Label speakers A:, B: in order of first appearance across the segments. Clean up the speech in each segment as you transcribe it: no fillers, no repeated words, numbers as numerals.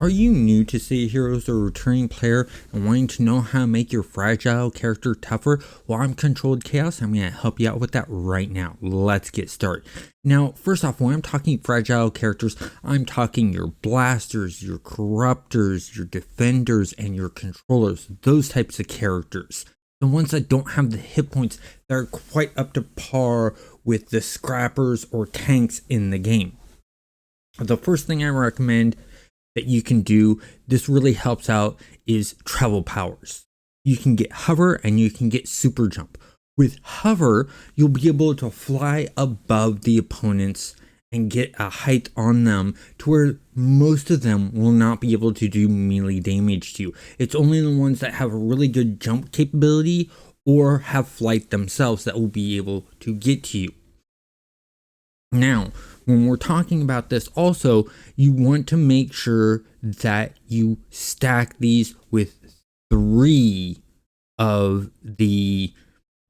A: Are you new to City Heroes or a returning player and wanting to know how to make your fragile character tougher? Well, I'm Controlled Chaos. I'm going to help you out with that right now. Let's get started. Now, first off, when I'm talking fragile characters, I'm talking your blasters, your corruptors, your defenders, and your controllers. Those types of characters. The ones that don't have the hit points that are quite up to par with the scrappers or tanks in the game. The first thing I recommend that you can do, this really helps out, is travel powers. You can get hover and you can get super jump. With hover, you'll be able to fly above the opponents and get a height on them to where most of them will not be able to do melee damage to you. It's only the ones that have a really good jump capability or have flight themselves that will be able to get to you. Now, when we're talking about this also, you want to make sure that you stack these with 3 of the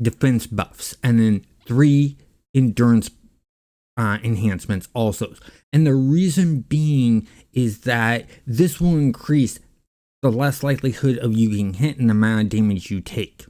A: defense buffs and then 3 endurance enhancements also. And the reason being is that this will increase the less likelihood of you getting hit and the amount of damage you take.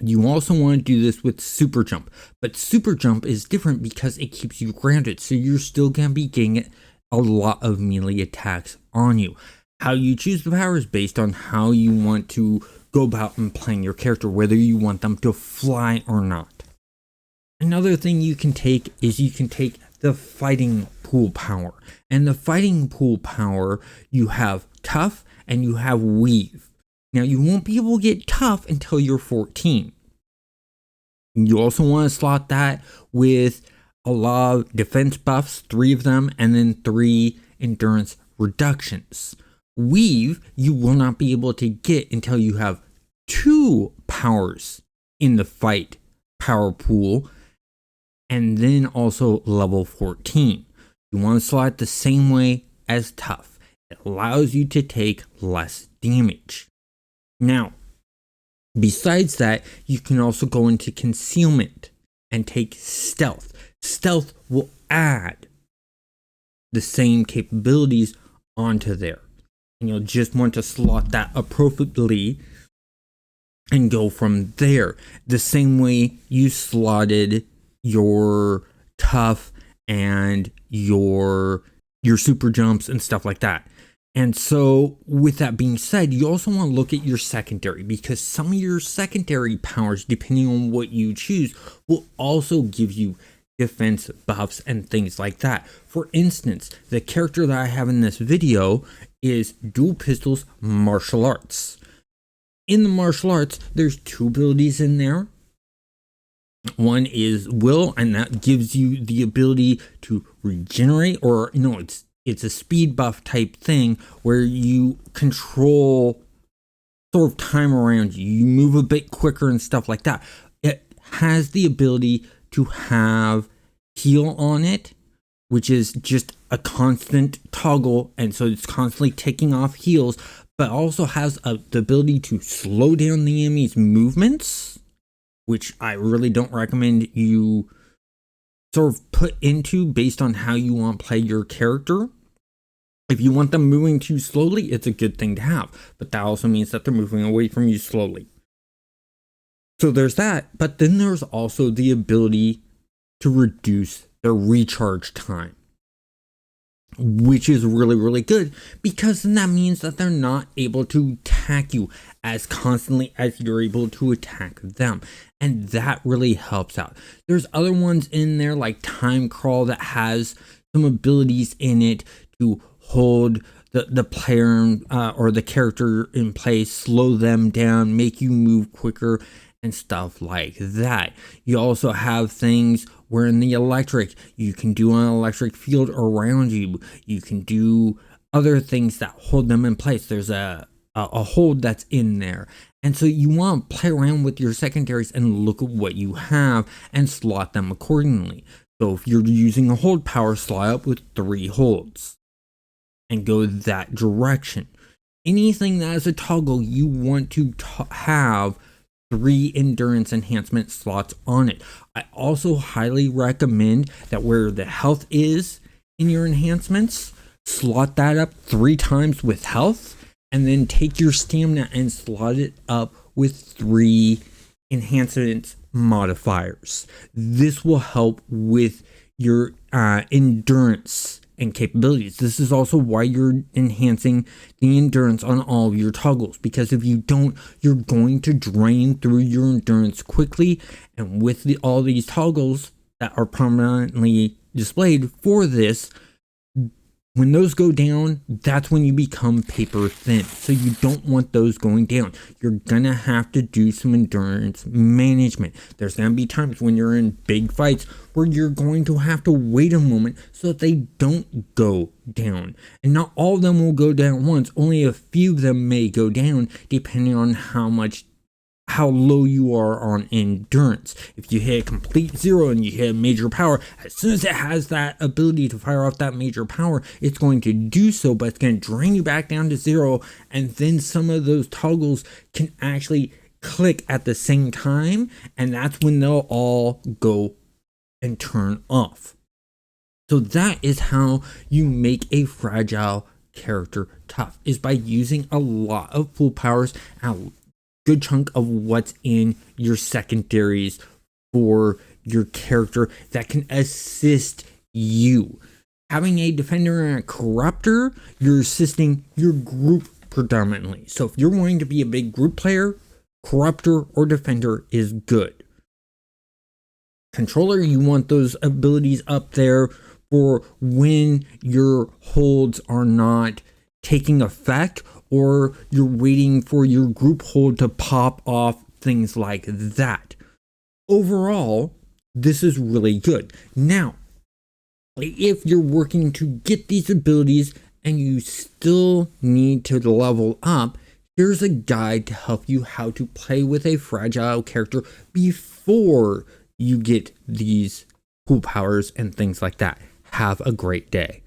A: You also want to do this with super jump, but super jump is different because it keeps you grounded, so you're still going to be getting a lot of melee attacks on you. How you choose the power is based on how you want to go about and playing your character, whether you want them to fly or not. Another thing you can take is you can take the fighting pool power, and the fighting pool power, you have tough and you have weave. Now, you won't be able to get tough until you're 14. You also want to slot that with a lot of defense buffs, 3 of them, and then 3 endurance reductions. Weave, you will not be able to get until you have 2 powers in the fight power pool, and then also level 14. You want to slot it the same way as tough. It allows you to take less damage. Now, besides that, you can also go into concealment and take stealth. Stealth will add the same capabilities onto there. And you'll just want to slot that appropriately and go from there. The same way you slotted your tough and your super jumps and stuff like that. And so, with that being said, you also want to look at your secondary, because some of your secondary powers, depending on what you choose, will also give you defense buffs and things like that. For instance, the character that I have in this video is Dual Pistols Martial Arts. In the martial arts, there's 2 abilities in there. One is Will, and that gives you the ability to regenerate, or no, it's a speed buff type thing where you control sort of time around you. You move a bit quicker and stuff like that. It has the ability to have heal on it, which is just a constant toggle, and so it's constantly taking off heals, but also has the ability to slow down the enemy's movements, which I really don't recommend you sort of put into based on how you want to play your character. If you want them moving too slowly, it's a good thing to have, but that also means that they're moving away from you slowly. So there's that, but then there's also the ability to reduce their recharge time, which is really, really good, because then that means that they're not able to attack you as constantly as you're able to attack them. And that really helps out. There's other ones in there like Time Crawl that has some abilities in it to hold the player or the character in place, slow them down, make you move quicker, and stuff like that. You also have things where in the electric, you can do an electric field around you. You can do other things that hold them in place. There's a hold that's in there. And so you want to play around with your secondaries and look at what you have and slot them accordingly. So if you're using a hold power, slot up with 3 holds and go that direction. Anything that is a toggle, you want to have 3 endurance enhancement slots on it. I also highly recommend that where the health is in your enhancements, slot that up 3 times with health, and then take your stamina and slot it up with 3 enhancement modifiers. This will help with your endurance and capabilities. This is also why you're enhancing the endurance on all of your toggles, because if you don't, you're going to drain through your endurance quickly. And with all these toggles that are prominently displayed for this, when those go down, that's when you become paper thin. So you don't want those going down. You're gonna have to do some endurance management. There's gonna be times when you're in big fights where you're going to have to wait a moment so that they don't go down. And not all of them will go down once. Only a few of them may go down depending on how low you are on endurance. If you hit a complete 0 and you hit a major power, as soon as it has that ability to fire off that major power, it's going to do so, but it's going to drain you back down to 0, and then some of those toggles can actually click at the same time, and that's when they'll all go and turn off. So that is how you make a fragile character tough, is by using a lot of full powers and good chunk of what's in your secondaries for your character that can assist you. Having a defender and a corruptor, you're assisting your group predominantly. So if you're wanting to be a big group player, corruptor or defender is good. Controller, you want those abilities up there for when your holds are not taking effect, or you're waiting for your group hold to pop off, things like that. Overall, this is really good. Now, if you're working to get these abilities and you still need to level up, here's a guide to help you how to play with a fragile character before you get these cool powers and things like that. Have a great day.